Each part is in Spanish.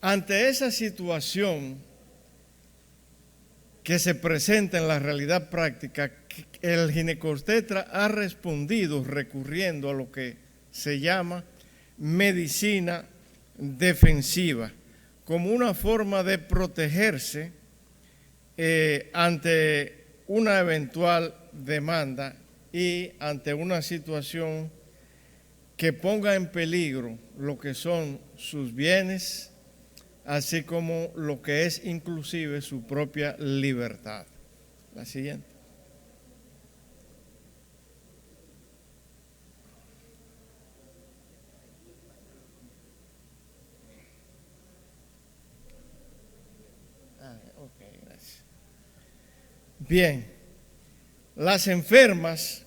Ante esa situación que se presenta en la realidad práctica, el ginecobstetra ha respondido recurriendo a lo que se llama medicina defensiva, como una forma de protegerse ante una eventual demanda y ante una situación que ponga en peligro lo que son sus bienes, así como lo que es inclusive su propia libertad. La siguiente. Ok, gracias. Bien, las enfermas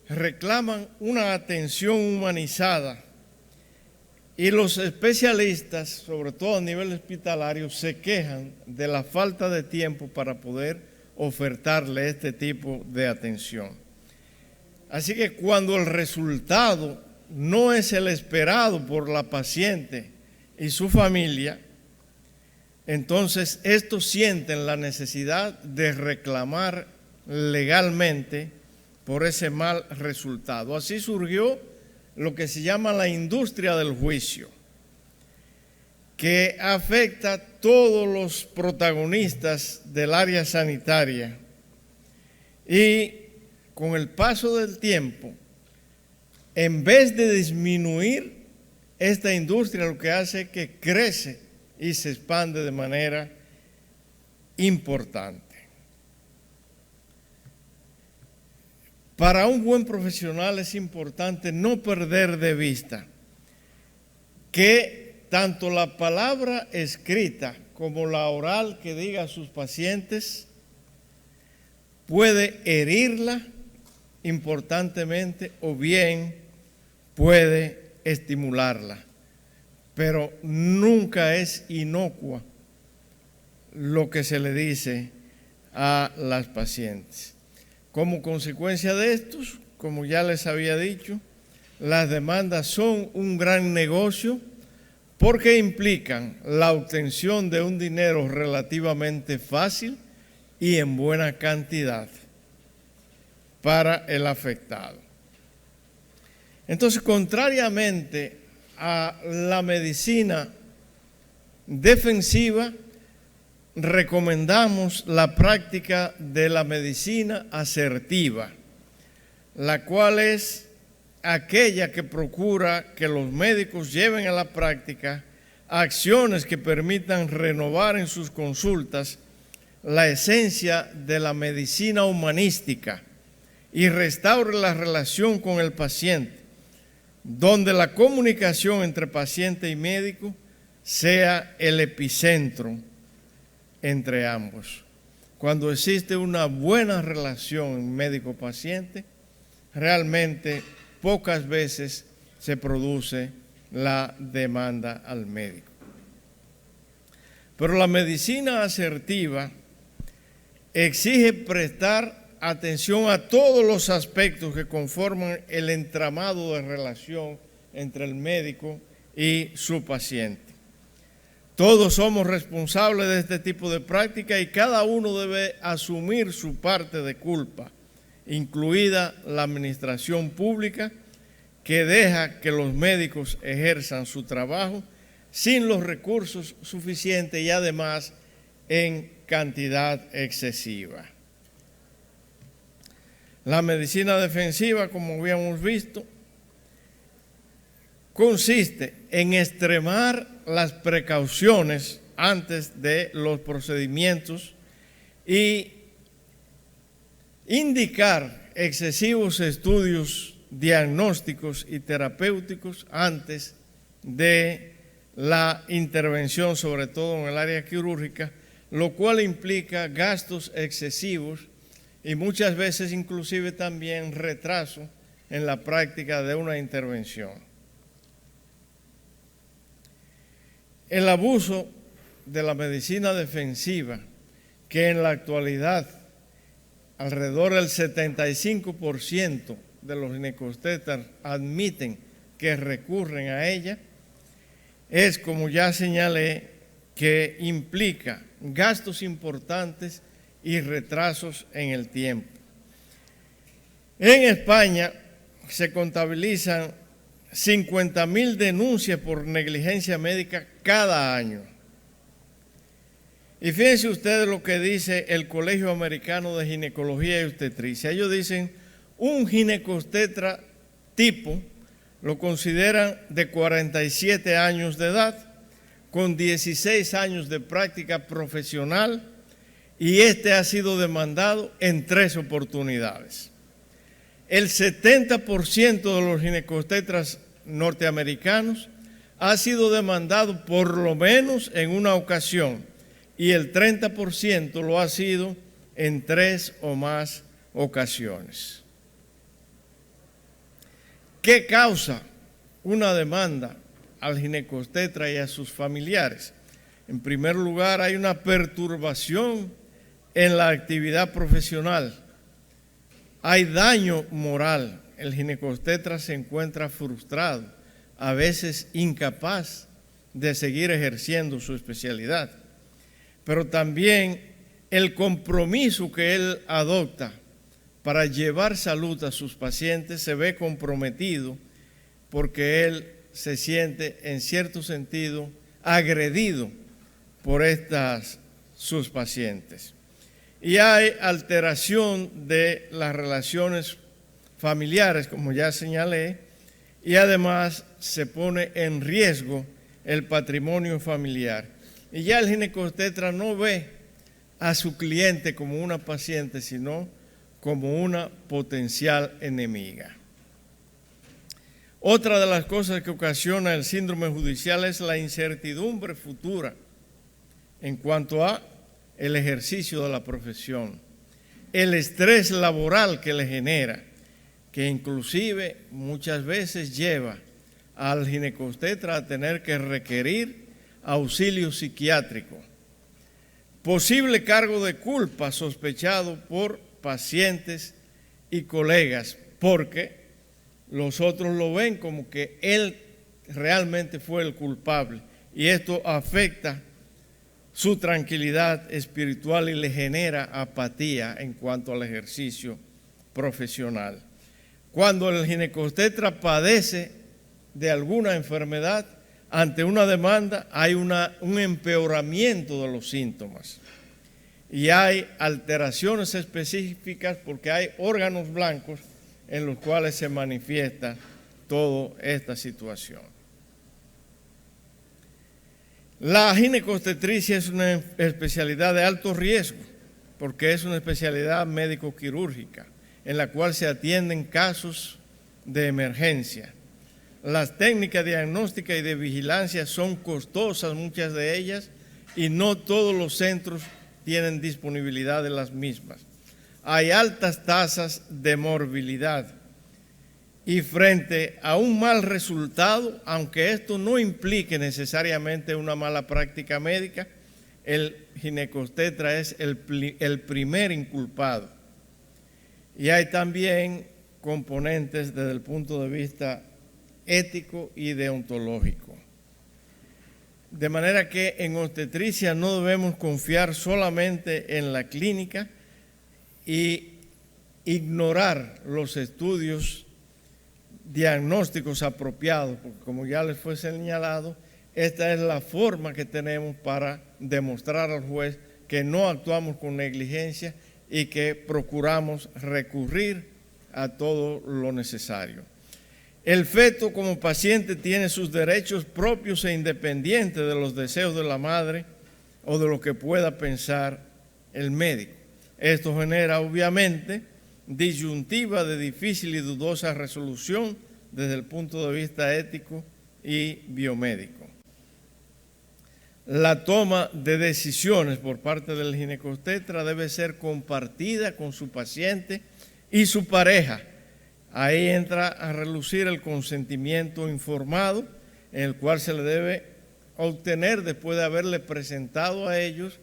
reclaman una atención humanizada y los especialistas, sobre todo a nivel hospitalario, se quejan de la falta de tiempo para poder ofertarle este tipo de atención. Así que cuando el resultado no es el esperado por la paciente y su familia, entonces estos sienten la necesidad de reclamar legalmente por ese mal resultado. Así surgió lo que se llama la industria del juicio, que afecta a todos los protagonistas del área sanitaria y con el paso del tiempo, en vez de disminuir esta industria, lo que hace es que crece y se expande de manera importante. Para un buen profesional es importante no perder de vista que tanto la palabra escrita como la oral que diga a sus pacientes puede herirla importantemente o bien puede estimularla, pero nunca es inocua lo que se le dice a las pacientes. Como consecuencia de estos, como ya les había dicho, las demandas son un gran negocio porque implican la obtención de un dinero relativamente fácil y en buena cantidad para el afectado. Entonces, contrariamente a la medicina defensiva, recomendamos la práctica de la medicina asertiva, la cual es aquella que procura que los médicos lleven a la práctica acciones que permitan renovar en sus consultas la esencia de la medicina humanística y restaure la relación con el paciente, donde la comunicación entre paciente y médico sea el epicentro entre ambos. Cuando existe una buena relación médico-paciente, realmente pocas veces se produce la demanda al médico. Pero la medicina asertiva exige prestar atención a todos los aspectos que conforman el entramado de relación entre el médico y su paciente. Todos somos responsables de este tipo de práctica y cada uno debe asumir su parte de culpa, incluida la administración pública, que deja que los médicos ejerzan su trabajo sin los recursos suficientes y además en cantidad excesiva. La medicina defensiva, como habíamos visto, consiste en extremar las precauciones antes de los procedimientos y indicar excesivos estudios diagnósticos y terapéuticos antes de la intervención, sobre todo en el área quirúrgica, lo cual implica gastos excesivos y muchas veces inclusive también retraso en la práctica de una intervención. El abuso de la medicina defensiva, que en la actualidad alrededor del 75% de los ginecobstetras admiten que recurren a ella, es, como ya señalé, que implica gastos importantes y retrasos en el tiempo. En España se contabilizan 50.000 denuncias por negligencia médica cada año. Y fíjense ustedes lo que dice el Colegio Americano de Ginecología y Obstetricia. Ellos dicen, un ginecobstetra tipo lo consideran de 47 años de edad, con 16 años de práctica profesional, y este ha sido demandado en 3 oportunidades. El 70% de los ginecobstetras norteamericanos ha sido demandado por lo menos en una ocasión, y el 30% lo ha sido en 3 o más ocasiones. ¿Qué causa una demanda al ginecobstetra y a sus familiares? En primer lugar, hay una perturbación en la actividad profesional. Hay daño moral. El ginecobstetra se encuentra frustrado, a veces incapaz de seguir ejerciendo su especialidad. Pero también el compromiso que él adopta para llevar salud a sus pacientes se ve comprometido porque él se siente en cierto sentido agredido por sus pacientes. Y hay alteración de las relaciones familiares, como ya señalé, y además se pone en riesgo el patrimonio familiar. Y ya el ginecobstetra no ve a su cliente como una paciente, sino como una potencial enemiga. Otra de las cosas que ocasiona el síndrome judicial es la incertidumbre futura en cuanto a el ejercicio de la profesión, el estrés laboral que le genera, que inclusive muchas veces lleva al ginecobstetra a tener que requerir auxilio psiquiátrico, posible cargo de culpa sospechado por pacientes y colegas, porque los otros lo ven como que él realmente fue el culpable, y esto afecta su tranquilidad espiritual y le genera apatía en cuanto al ejercicio profesional. Cuando el ginecobstetra padece de alguna enfermedad, ante una demanda hay un empeoramiento de los síntomas y hay alteraciones específicas porque hay órganos blancos en los cuales se manifiesta toda esta situación. La ginecobstetricia es una especialidad de alto riesgo porque es una especialidad médico-quirúrgica en la cual se atienden casos de emergencia. Las técnicas diagnósticas y de vigilancia son costosas, muchas de ellas, y no todos los centros tienen disponibilidad de las mismas. Hay altas tasas de morbilidad y frente a un mal resultado, aunque esto no implique necesariamente una mala práctica médica, el ginecobstetra es el primer inculpado. Y hay también componentes desde el punto de vista ético y deontológico. De manera que en obstetricia no debemos confiar solamente en la clínica y ignorar los estudios diagnósticos apropiados, porque como ya les fue señalado, esta es la forma que tenemos para demostrar al juez que no actuamos con negligencia y que procuramos recurrir a todo lo necesario. El feto como paciente tiene sus derechos propios e independientes de los deseos de la madre o de lo que pueda pensar el médico. Esto genera obviamente disyuntiva de difícil y dudosa resolución desde el punto de vista ético y biomédico. La toma de decisiones por parte del ginecobstetra debe ser compartida con su paciente y su pareja. Ahí entra a relucir el consentimiento informado, en el cual se le debe obtener después de haberle presentado a ellos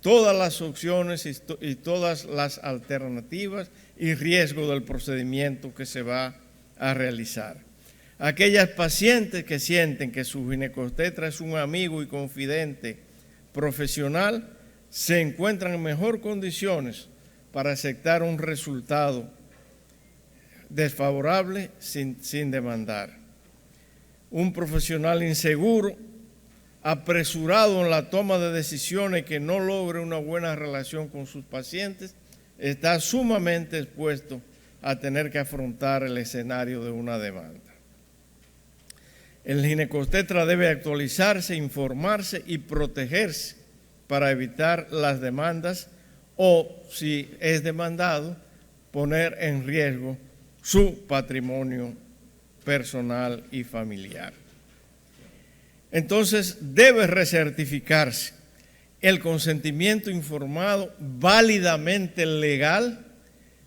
todas las opciones y todas las alternativas y riesgos del procedimiento que se va a realizar. Aquellas pacientes que sienten que su ginecobstetra es un amigo y confidente profesional se encuentran en mejor condiciones para aceptar un resultado desfavorable sin demandar. Un profesional inseguro, apresurado en la toma de decisiones, que no logre una buena relación con sus pacientes, está sumamente expuesto a tener que afrontar el escenario de una demanda. El ginecobstetra debe actualizarse, informarse y protegerse para evitar las demandas o, si es demandado, poner en riesgo su patrimonio personal y familiar. Entonces, debe recertificarse el consentimiento informado válidamente legal.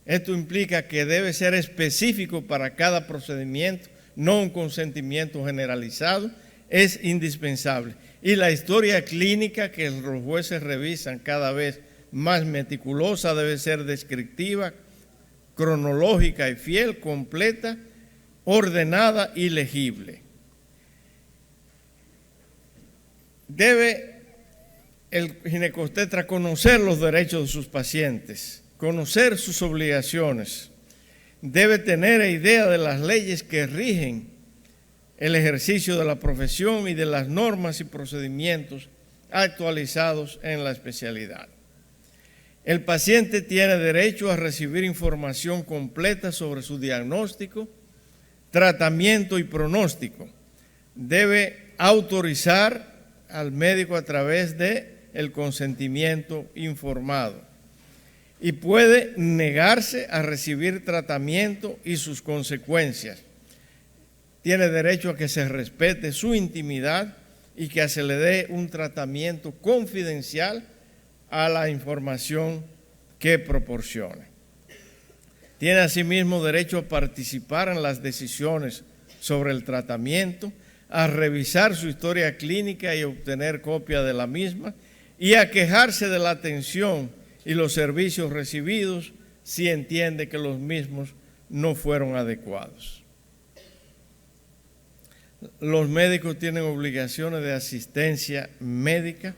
Esto implica que debe ser específico para cada procedimiento, no un consentimiento generalizado, es indispensable. Y la historia clínica que los jueces revisan cada vez más meticulosa debe ser descriptiva, cronológica y fiel, completa, ordenada y legible. Debe el ginecobstetra conocer los derechos de sus pacientes, conocer sus obligaciones, debe tener idea de las leyes que rigen el ejercicio de la profesión y de las normas y procedimientos actualizados en la especialidad. El paciente tiene derecho a recibir información completa sobre su diagnóstico, tratamiento y pronóstico. Debe autorizar al médico a través del consentimiento informado y puede negarse a recibir tratamiento y sus consecuencias. Tiene derecho a que se respete su intimidad y que se le dé un tratamiento confidencial a la información que proporcione. Tiene asimismo derecho a participar en las decisiones sobre el tratamiento, a revisar su historia clínica y obtener copia de la misma, y a quejarse de la atención y los servicios recibidos si entiende que los mismos no fueron adecuados. Los médicos tienen obligaciones de asistencia médica,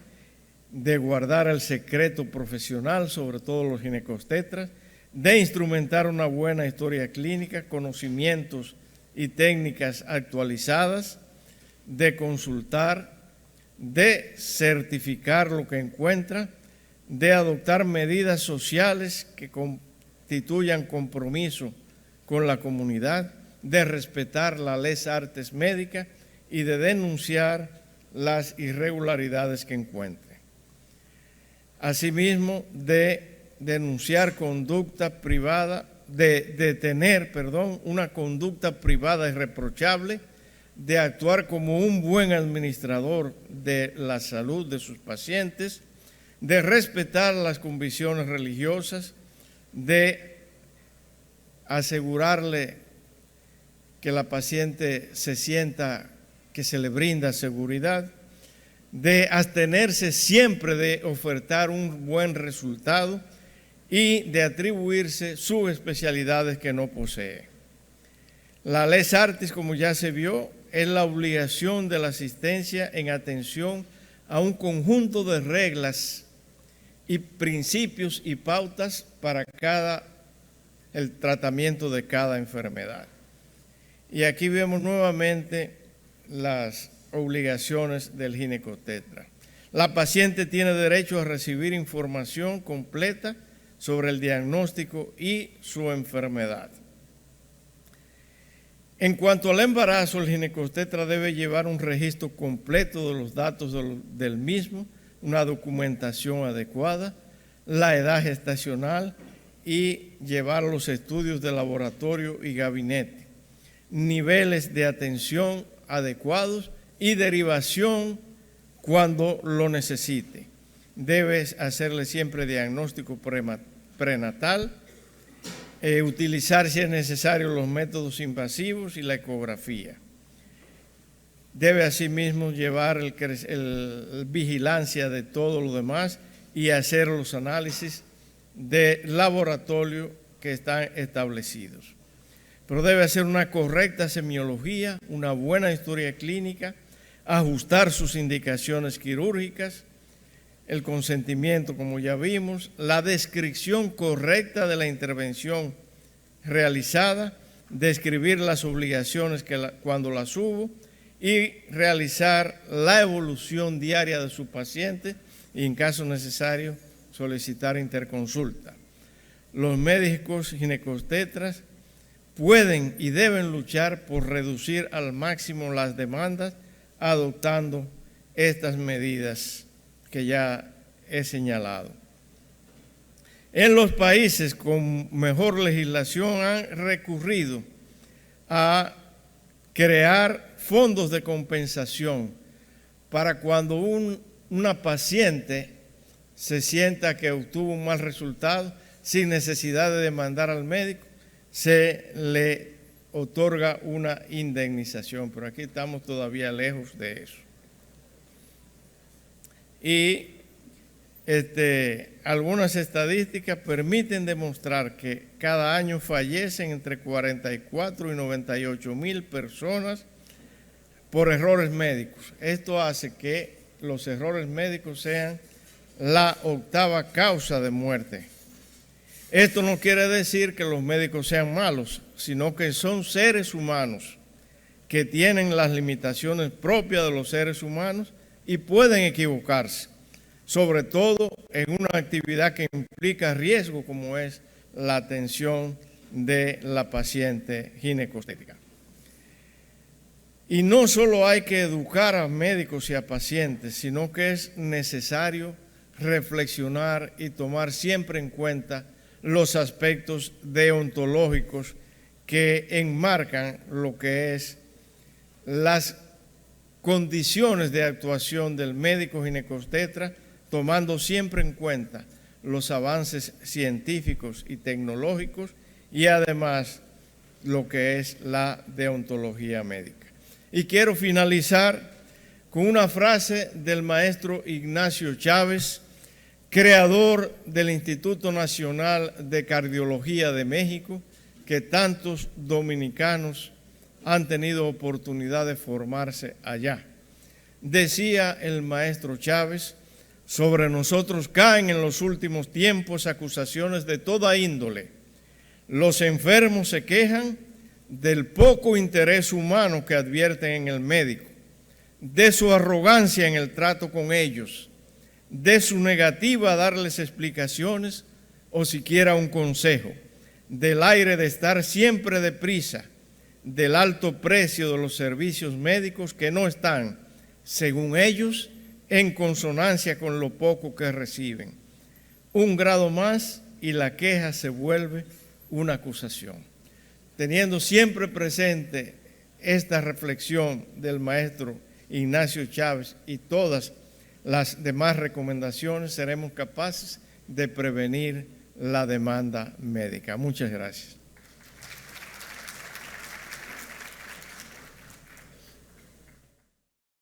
de guardar el secreto profesional, sobre todo los ginecobstetras, de instrumentar una buena historia clínica, conocimientos y técnicas actualizadas, de consultar, de certificar lo que encuentra, de adoptar medidas sociales que constituyan compromiso con la comunidad, de respetar la ley artes médica y de denunciar las irregularidades que encuentre. Asimismo, de denunciar conducta privada, de tener una conducta privada irreprochable, de actuar como un buen administrador de la salud de sus pacientes, de respetar las convicciones religiosas, de asegurarle que la paciente se sienta que se le brinda seguridad, de abstenerse siempre de ofertar un buen resultado y de atribuirse subespecialidades que no posee. La Lex Artis, como ya se vio, es la obligación de la asistencia en atención a un conjunto de reglas y principios y pautas para el tratamiento de cada enfermedad. Y aquí vemos nuevamente las obligaciones del ginecobstetra. La paciente tiene derecho a recibir información completa sobre el diagnóstico y su enfermedad. En cuanto al embarazo, el ginecobstetra debe llevar un registro completo de los datos del mismo, una documentación adecuada, la edad gestacional y llevar los estudios de laboratorio y gabinete, niveles de atención adecuados y derivación cuando lo necesite. Debe hacerle siempre diagnóstico prenatal, utilizar si es necesario los métodos invasivos y la ecografía. Debe asimismo llevar el vigilancia de todo lo demás y hacer los análisis de laboratorio que están establecidos. pero debe hacer una correcta semiología, una buena historia clínica, ajustar sus indicaciones quirúrgicas, el consentimiento, como ya vimos, la descripción correcta de la intervención realizada, describir las obligaciones cuando las hubo y realizar la evolución diaria de su paciente y, en caso necesario, solicitar interconsulta. Los médicos ginecobstetras pueden y deben luchar por reducir al máximo las demandas adoptando estas medidas que ya he señalado. En los países con mejor legislación han recurrido a crear fondos de compensación para cuando una paciente se sienta que obtuvo un mal resultado, sin necesidad de demandar al médico, se le otorga una indemnización, pero aquí estamos todavía lejos de eso. Y algunas estadísticas permiten demostrar que cada año fallecen entre 44 y 98 mil personas por errores médicos. Esto hace que los errores médicos sean la 8ª causa de muerte. Esto no quiere decir que los médicos sean malos, sino que son seres humanos que tienen las limitaciones propias de los seres humanos y pueden equivocarse, sobre todo en una actividad que implica riesgo como es la atención de la paciente ginecobstétrica. Y no solo hay que educar a médicos y a pacientes, sino que es necesario reflexionar y tomar siempre en cuenta los aspectos deontológicos que enmarcan lo que es las condiciones de actuación del médico ginecobstetra, tomando siempre en cuenta los avances científicos y tecnológicos y además lo que es la deontología médica. Y quiero finalizar con una frase del maestro Ignacio Chávez, creador del Instituto Nacional de Cardiología de México, que tantos dominicanos han tenido oportunidad de formarse allá. Decía el maestro Chávez: sobre nosotros caen en los últimos tiempos acusaciones de toda índole. Los enfermos se quejan del poco interés humano que advierten en el médico, de su arrogancia en el trato con ellos, de su negativa a darles explicaciones o siquiera un consejo, del aire de estar siempre deprisa, del alto precio de los servicios médicos que no están, según ellos, en consonancia con lo poco que reciben. Un grado más y la queja se vuelve una acusación. Teniendo siempre presente esta reflexión del maestro Ignacio Chávez y todas las demás recomendaciones, seremos capaces de prevenir la demanda médica. Muchas gracias.